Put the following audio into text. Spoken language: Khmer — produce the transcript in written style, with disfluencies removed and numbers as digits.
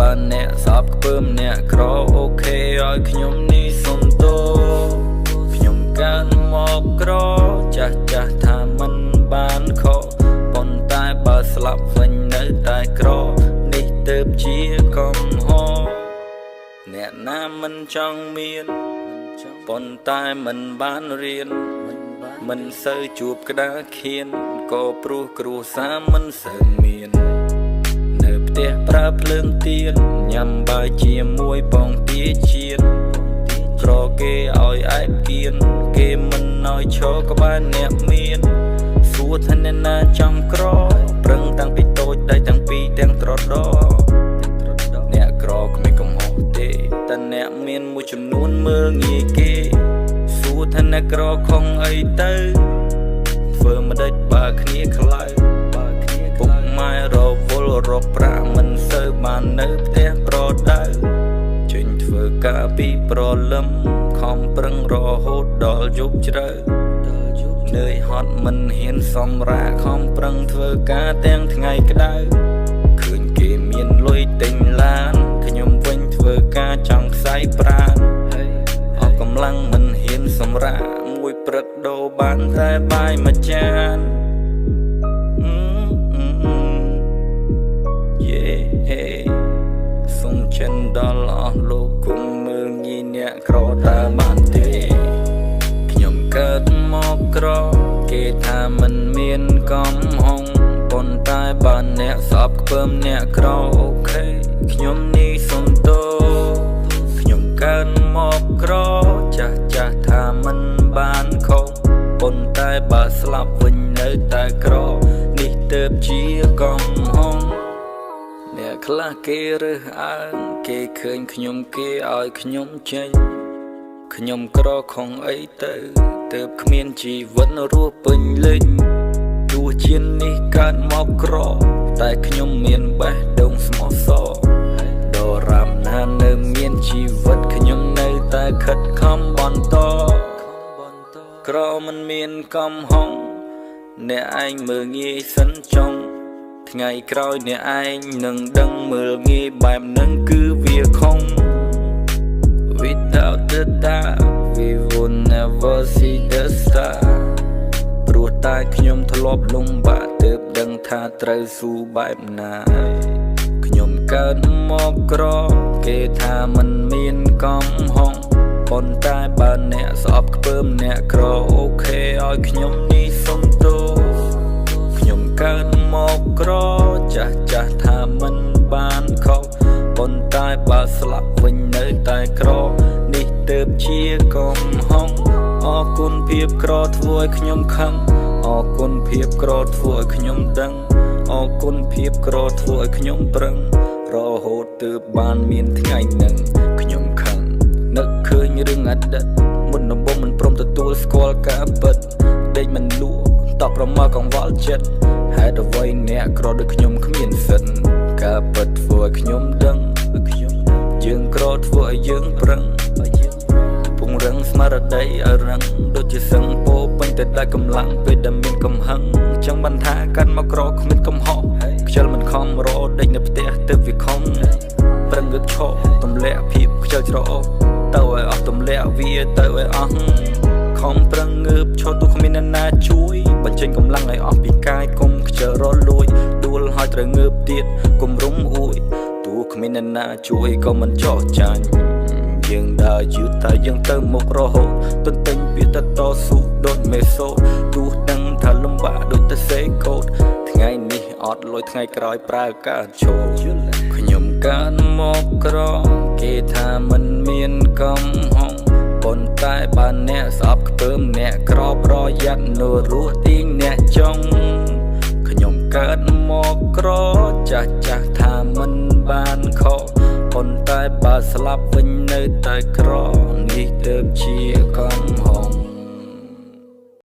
បានអ្នកសពខ្ពើមអ្នកក្រអូខេឲ្យខ្ញុំនេះសុំទោខ្ញុំកើតមកក្រចាស់ថាមិនបានខកប៉ុន្តែបើស្លាប់វិញនៅតែក្រនេះទើបជាកំហុសអ្នកណាមិនចង់មានប៉ុន្តែមិនបានរៀនមិនសូវជួបក្តារខៀនក៏ព្រោះគ្រួសារមិនសូវមាននៅផ្ទះប្រើភ្លើងទៀនញ៉ាំបាយជាមួយបងទាជាតិក្រគេឲ្យឯបគៀនគេមិនឲ្យឈរក្បែរអ្នកមានសួរថាអ្នកណាចង់ក្រប្រឹងតាំងពីតូចដៃទាំងពីរទាំងត្រដអ្នកក្រគ្មានកំហុសទេតែអ្នកមានមួយចំនួនមើលងាយគេសួរថាអ្នកក្រខុសអីទៅធ្វើមិនដេចបើគ្នាខ្លៅពុកម៉ែរវល់រកប្រាក់មិនសូវបាននៅផ្ទះប្រដៅចេញធ្វើការពីប្រលឹមខំប្រឹងរហូតដល់យប់ជ្រៅនឿយហត់មិនហ៊ានសម្រាកខំប្រឹងធ្វើការទាំងថ្ងៃក្តៅឃើញគេមានលុយទិញឡានខ្ញុំវិញធ្វើការចង់ខ្សែប្រាណអស់កម្លាំងមិនហ៊ានសម្រាកមួយព្រឹកដូរបានតែបាយមួយចានសូមចិនដល់អស់លោកគុំមើលងាយអ្នកក្រតើបានទេខ្ញុំកើតមកក្រគេថាមិនមានកំហុសប៉ុន្តែបើអ្នកសពខ្ពើមអ្នកក្រអូខេខ្ញុំនេះសុំទោខ្ញុំកើតមកក្រចាស់ថាមិនបានខុសប៉ុន្តែបើស្លាប់វិញនៅតែក្រនេះទើបជាកំហុសអ្នកខ្លះគេរើសអើងគេឃើញខ្ញុំគេឲ្យខ្ញុំចេញខ្ញុំក្រខំអីទៅទើបគ្មានជីវិតរស់ពេញលេញទោះជានេះកើតមកក្រតែខ្ញុំមានបេះដូងស្មោះសរដរាបណានៅមានជីវិតខ្ញុំនៅតែខិតខំបន្តក្រមិនមានកំហុសអ្នកឯងមើលងាយសិនចង់ថ្ងៃក្រោយអ្នកឯងនឹងដឹងមើលងាយបែបហ្នឹងគឺវាខុស Without the dark we will never see the star ព្រោះតែខ្ញុំធ្លាប់លំបាកទើបដឹងថាត្រូវស៊ូបែបណាខ្ញុំកើតមកក្រគេថាមិនមានកំហុសប៉ុន្តែបើអ្នកស្អប់ខ្ពើមអ្នកក្រអូខេឲ្យខ្ញុំនេះសុំទោខ្ញុំកើតមកក្រចាស់ថាមិនបានខុសប៉ុន្តែបើស្លាប់វិញនៅតែក្រនេះទើបជាកំហុសអរគុណភាពក្រធ្វើឲ្យខ្ញុំខឹងអរគុណភាពក្រធ្វើឲ្យខ្ញុំដឹងអរគុណភាពក្រធ្វើឲ្យខ្ញុំប្រឹងរហូតទើបបានមានថ្ងៃហ្នឹងខ្ញុំខឹងនឹកឃើញរឿងអតីតមុនដំបូងមិនព្រមទទួលស្គាល់ការពិតដេកមិនលក់តបប្រមាលកង្វល់ចិត្តហេតុអ្វីអ្នកក្រដូចខ្ញុំគ្មានសិនការពិតធ្វើឲ្យខ្ញុំដឹងយើងក្រធ្វើឲ្យយើងប្រឹងពង្រឹងស្មារតីឲ្យរឹងដូចជាសឹងពោពេញទៅដោយកម្លាំងពេលដែលមានកំហឹងចង់បានថាកាន់មកក្រគ្មានកំហុសខ្ជិលមិនខំរកដេកនៅផ្ទះទៅវាខំប្រឹងវាឈប់ទម្លាក់ភាពខ្ជិលច្រអូសទៅឲ្យអស់ទម្លាក់វាទៅឲ្យអស់ខំប្រឹងងើបឈរទោះគ្មានអ្នកណាជួយបញ្ចេញកម្លាំងឲ្យអស់ពីកាយគុំខ្ជិលរលួយដួលហើយត្រូវងើបទៀតគុំរុំអួយទោះគ្មានអ្នកណាជួយក៏មិនចោះចាញ់យើងដើរយឺតតែយើងទៅមុខរហូតទន្ទិញវាទៅតស៊ូដូចមេសូទោះដឹងថាលំបាកដូចតែសេកូតថ្ងៃនេះអត់លុយថ្ងៃក្រោយប្រើការចូលខ្ញុំកើតមកក្រគេថាមិនមានកំហុសប៉ុន្តែបើអ្នកស្អប់ខ្ពើមអ្នកក្រប្រយ័ត្ននៅរស់ទីអ្នកចង់ខ្ញុំកើតមកក្រចាស់ថាមិនបានខុសប៉ុន្តែបើស្លាប់វិញនៅតែក្រនេះទើបជាកំហុស